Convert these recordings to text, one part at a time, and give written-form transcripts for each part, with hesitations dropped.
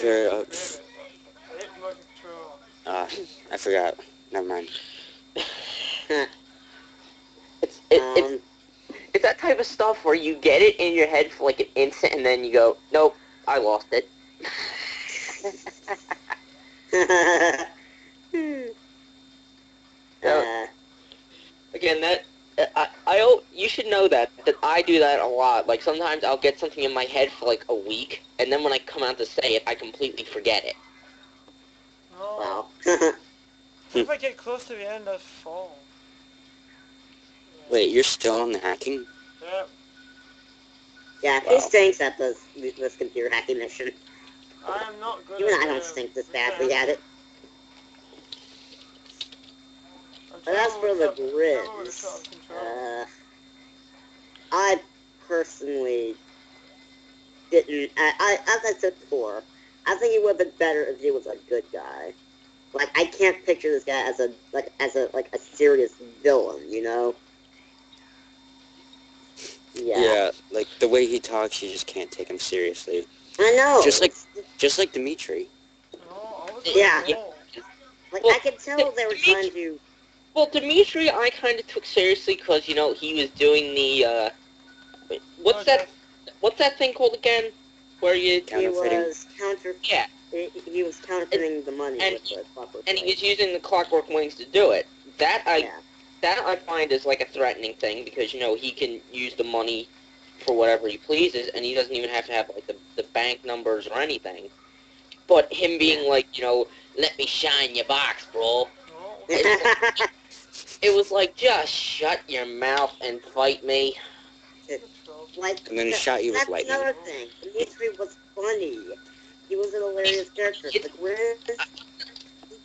pair of... I hit remote control. I forgot. Never mind. It's that type of stuff where you get it in your head for like an instant and then you go, nope, I lost it. Again, you should know that I do that a lot. Like, sometimes I'll get something in my head for like a week, and then when I come out to say it, I completely forget it. Oh. Wow. What if I get close to the end of fall? Wait, you're still on the hacking? Yep. Yeah, Wow. he stinks at this computer hacking mission. I am not good Even at I don't stink this badly at it. But as for the Grizz, I personally didn't. As I said before, I think it would have been better if he was a good guy. Like, I can't picture this guy as a serious villain, you know? Yeah, like the way he talks, you just can't take him seriously. I know. Just like Dimitri. Yeah. Like, Well, I could tell they were trying to. Well, Dimitri, I kind of took seriously because he was doing the what's that thing called again? Where you Counterfeiting. Yeah. He was counterfeiting the money with the clockwork and he was using the clockwork wings to do it. That I find is like a threatening thing because he can use the money for whatever he pleases, and he doesn't even have to have like the bank numbers or anything. But him being like, let me shine your box, bro. It was like, just shut your mouth and fight me. And then he shot you with lightning. That's another thing. Dimitri was funny. He was an hilarious character. The Grizz...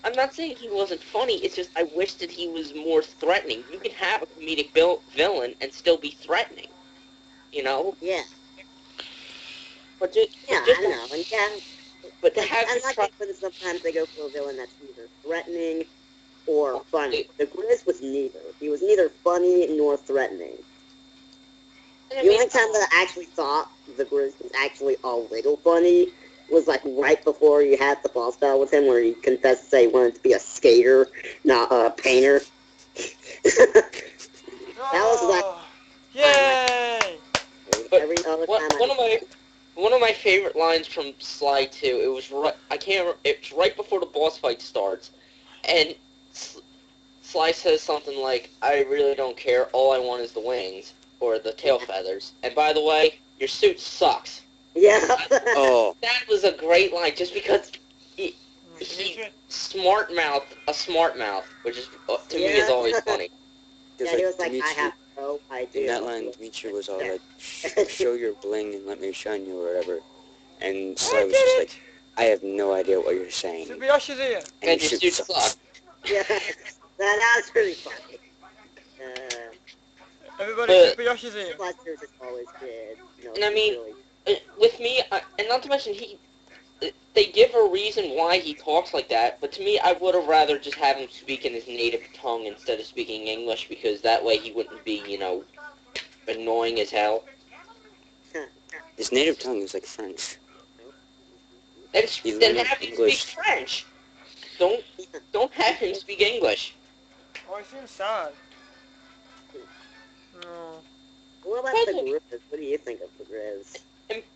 I'm not saying he wasn't funny, it's just I wish that he was more threatening. You can have a comedic villain and still be threatening, Yeah. But I know. And but to have I like it when sometimes they go for a villain that's either threatening or funny. The Grizz was neither. He was neither funny nor threatening. The only time that I actually thought the Grizz was actually a little funny was like right before you had the boss battle with him where he confessed to say he wanted to be a skater, not a painter. That was like... Yay! Every other time one of my favorite lines from Sly 2, it was it's right before the boss fight starts, and Sly says something like, I really don't care, all I want is the wings, or the tail feathers, and by the way, your suit sucks. Yeah. That was a great line, just because he smart-mouthed a smart-mouth, which is, to me, is always funny. Yeah, he was like, I have no idea. In that line, Dimitri was all like, show your bling and let me shine you, or whatever. And Sly was just like, I have no idea what you're saying. And your suit sucks. Yeah, that was really funny. Everybody, Super Yoshi's here. Buster just always did. And I mean, with me, and not to mention, they give a reason why he talks like that, but to me, I would have rather just have him speak in his native tongue instead of speaking English, because that way he wouldn't be, annoying as hell. His native tongue is like French. Then have him speak French. Don't have him speak English. Oh, he seems sad. No. What about the Grizz? What do you think of the Grizz?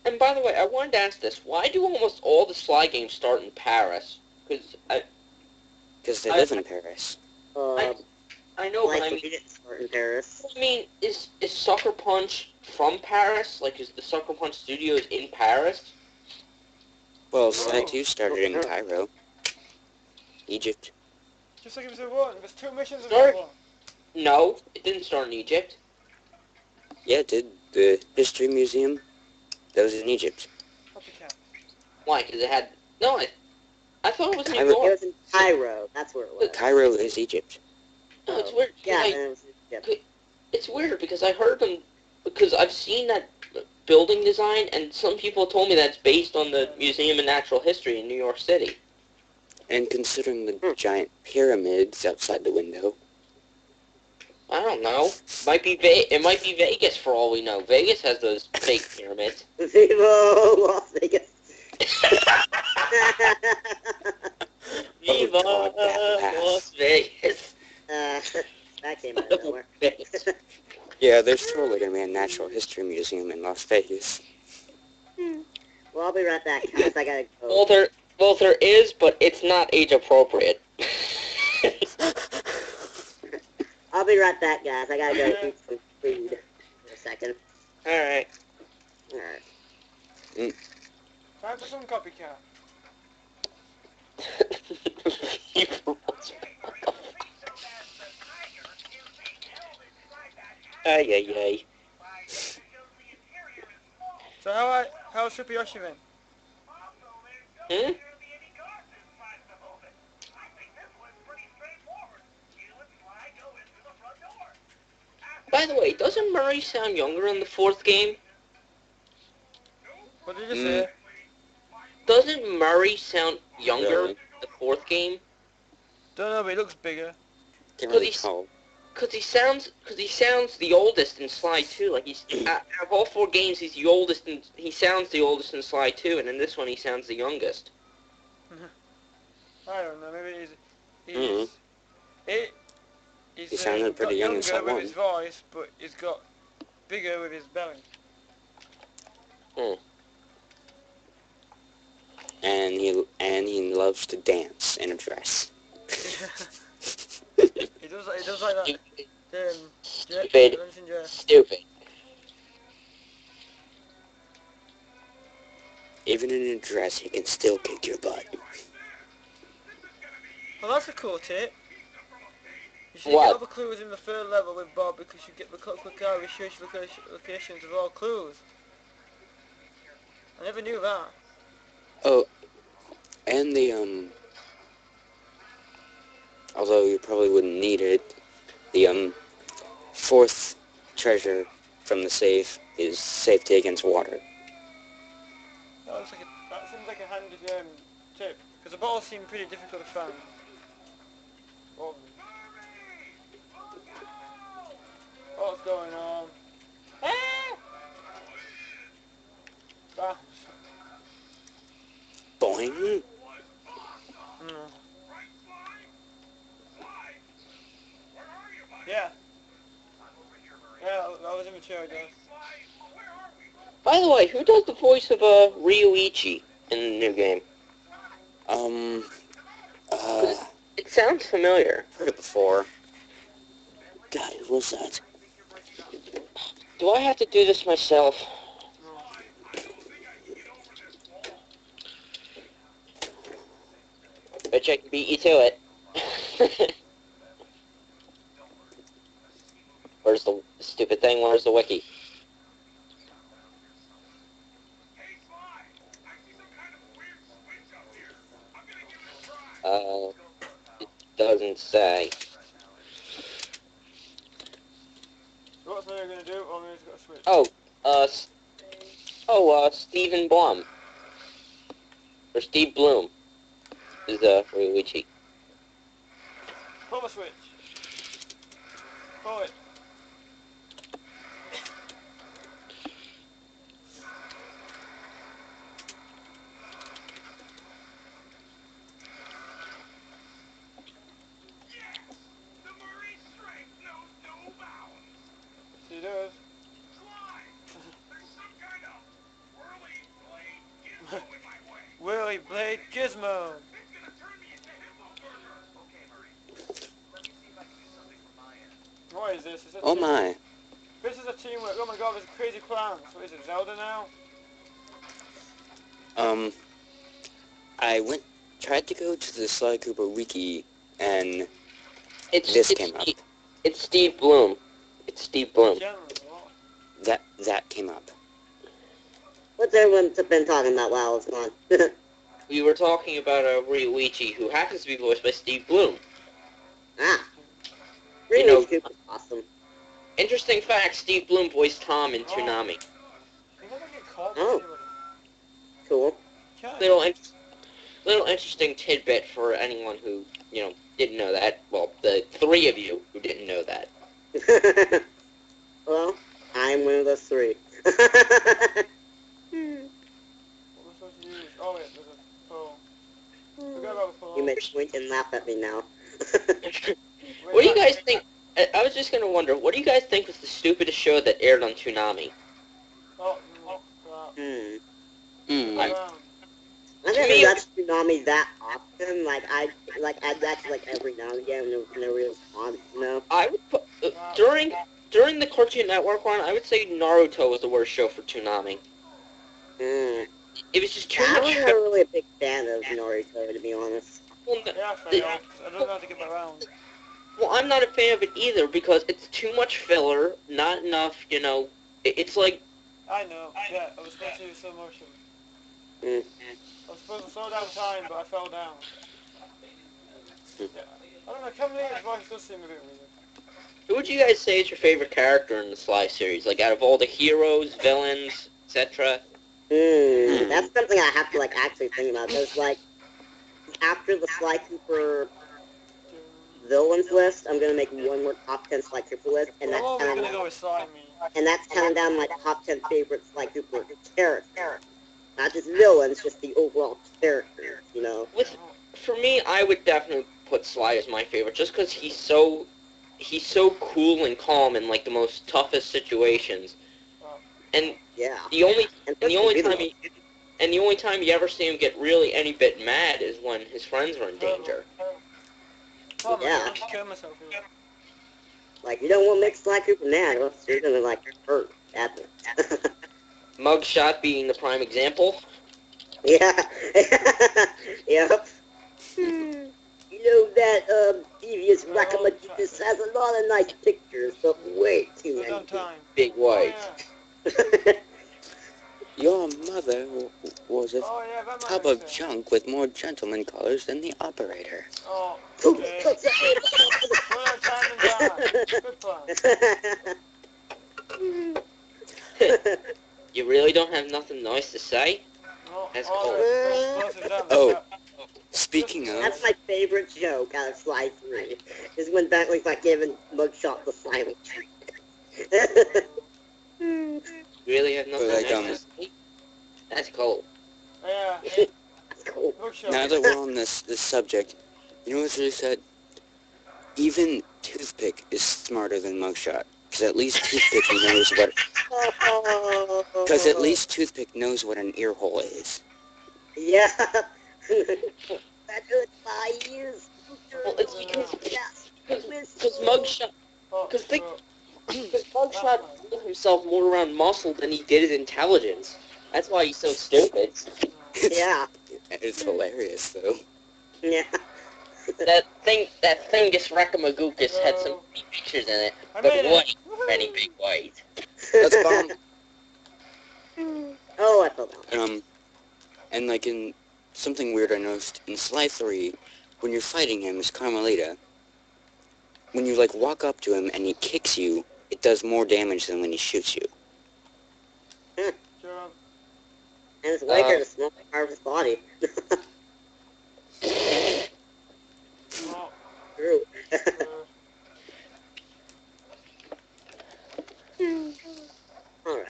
And by the way, I wanted to ask this. Why do almost all the Sly games start in Paris? Because they live in Paris. I know, but I mean... didn't start in Paris. I mean, is Sucker Punch from Paris? Like, is the Sucker Punch Studios in Paris? Well, Sly 2 started in Cairo. Egypt. Just like episode 1. There's 2 missions in episode 1. No, it didn't start in Egypt. Yeah, it did. The History Museum, that was in Egypt. Why? Because it had... No, I thought it was New It York. was in Cairo. That's where it was. Cairo is Egypt. No, it's weird. Yeah, it was Egypt. It's weird because I heard them... Because I've seen that building design, and some people told me that's based on the Museum of Natural History in New York City. And considering the giant pyramids outside the window. I don't know. It might be Vegas for all we know. Vegas has those fake pyramids. Vivo Las Vegas. Yeah, there's totally gonna be a natural history museum in Las Vegas. Well, I'll be right back, guys. I gotta go. Well, there is, but it's not age appropriate. I'll be right back, guys. I gotta go eat some food for a second. Alright. Alright. Time for some copycat. Ay, ay, ay. So how's Super Yoshi then? Hmm? By the way, doesn't Murray sound younger in the fourth game? What did you say? Doesn't Murray sound younger Really? in the fourth game? Don't know, but he looks bigger. Can't really tell. Cause he sounds the oldest in Sly 2. Like he's out of all 4 games, he's the oldest, and he sounds the oldest in Sly 2, and in this one he sounds the youngest. I don't know, maybe Mhm. he's He sounded pretty got young in younger Sly with 1. his voice, but he's got bigger with his belly. And he loves to dance in a dress. He does like that. Stupid. Stupid. Even in a dress, he can still kick your butt. Well, that's a cool tip. You should What? get all the clues in the third level with Bob because you get the quick eye research locations of all clues. I never knew that. Oh, and although you probably wouldn't need it, the fourth treasure from the safe is safety against water. That seems like a handy tip because the bottles seem pretty difficult to find. Oh. What's going on? Ah! Ah. Boing! No. Yeah. Yeah, that was immature, I guess. By the way, who does the voice of Ryuichi in the new game? It sounds familiar. Heard it before. God, who was that? Do I have to do this myself? Bet you I can beat you to it. Where's the stupid thing? Where's the wiki? It doesn't say. What's Mario gonna do? Oh, Mario's got a switch. Stephen Blum. Or Steve Bloom is Ryuichi. Pull the switch. Pull it. He does. Whirly Blade Gizmo. What is this? Oh my. This is a teamwork. Oh my god, there's crazy plans. What is it, Zelda now? I tried to go to the Sly Cooper wiki, and It's came up. It's Steve Bloom. It's Steve Bloom. That came up. What's everyone been talking about while it's gone? We were talking about Ryuichi, who happens to be voiced by Steve Bloom. Ah. You know- Really awesome. Interesting fact, Steve Bloom voiced Tom in Toonami. You never get caught by Oh. anybody. Cool. Little interesting tidbit for anyone who, didn't know that. Well, the 3 of you who didn't know that. Well, I'm one of those 3. What am I supposed to use? Oh wait, there's a phone. Forget about the phone. You may point and laugh at me now. What do you guys think? I was just gonna wonder, what do you guys think was the stupidest show that aired on Toonami? Oh, wow. Hmm. I To didn't me, watch Tsunami that often. I'd watch like every now and again when there was on, you know. I would put during the Cartoon Network one, I would say Naruto was the worst show for Toonami. Mm. It was just too I much. was never really a big fan of Naruto, to be honest. Yeah, failed. I don't know how to get around. Well, I'm not a fan of it either because it's too much filler, not enough, it's like, I know. Yeah, I was supposed to use slow motion. Mm. I was supposed to slow down time, but I fell down. Yeah. I don't know, Kamali's voice does seem a bit weird. who would you guys say is your favorite character in the Sly series? Like, out of all the heroes, villains, etc.? That's something I have to like actually think about. Because like after the Sly Cooper villains list, I'm gonna make one more top 10 Sly Cooper list, and I'm that's always kind gonna of go with Slimy. down my top 10 favorite Sly Cooper characters. Not just villains, just the overall characters, you know. For me, I would definitely put Sly as my favorite, just because he's so cool and calm in like the most toughest situations, and Yeah. the only And and the only time he and the only time you ever see him get really any bit mad is when his friends are in danger. Oh my Yeah. god, I just killed myself here. Like, you don't want to make Sly Cooper mad, or else you're gonna like hurt badly. Mugshot being the prime example. Yeah. Yep. You know that devious Wackamadookus has a lot of nice pictures, but way too Slow many. down time. Big Oh white. yeah. Your mother was a Oh yeah, that tub makes of sense. junk with more gentleman colors than the operator. Oh, okay. Slow down time and die. Good plan. You really don't have nothing nice to say? No, That's all cold. the explosive damage. Oh, speaking That's of, my favorite joke out of Sly 3, is when Bentley's like giving Mugshot the silent treatment. You really have nothing like, nice to say? That's cold. Yeah. That's cool. now that we're on this subject, you know what's really sad? Even Toothpick is smarter than Mugshot. Because at least Toothpick knows what... Because at least Toothpick knows what an ear hole is. Yeah. That's what Sly is. Well, it's because Mugshot... Oh, Because Mugshot built himself more around muscle than he did his intelligence. That's why he's so stupid. Yeah. It's hilarious, though. Yeah. That Thingus Reckamagookus had some pictures in it, but white, many big white. That's bomb. Oh, I fell down. And like in something weird I noticed in Sly 3, when you're fighting him as Carmelita, when you like walk up to him and he kicks you, it does more damage than when he shoots you. And it's lighter to small part of his body. True. Alright.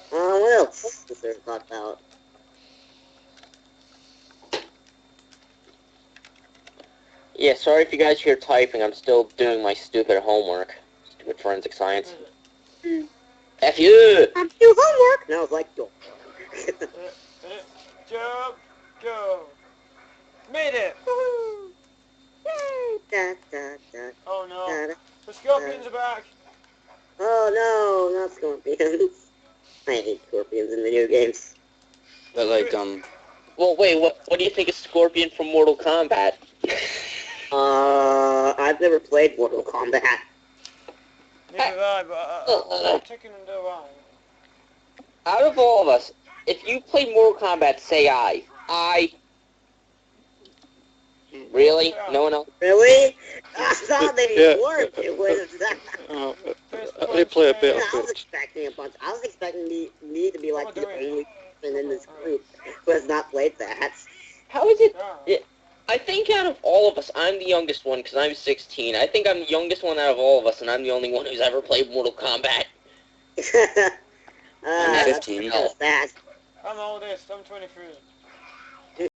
What else is there to talk about? Yeah, sorry if you guys hear typing. I'm still doing my stupid homework. Stupid forensic science. F you! I'm doing homework! No, it's like, go. Jump, go. Made it! Da, da, da, Oh no. da, The scorpions are back. Oh no, not scorpions. I hate scorpions in video games. But like, Well, wait, what do you think of Scorpion from Mortal Kombat? I've never played Mortal Kombat. Neither have I, but I'm taking them to ride. Out of all of us, if you play Mortal Kombat, say I. I. Really? No one else? Really? I thought they Yeah. weren't. It was. I play a bit I of was it. expecting a bunch. I was expecting me to be like the do it. only person in this group who has not played that. How is it? Yeah. I think out of all of us, I'm the youngest one because I'm 16. I think I'm the youngest one out of all of us, and I'm the only one who's ever played Mortal Kombat. I'm 15. That's sad. I'm the oldest, I'm 23.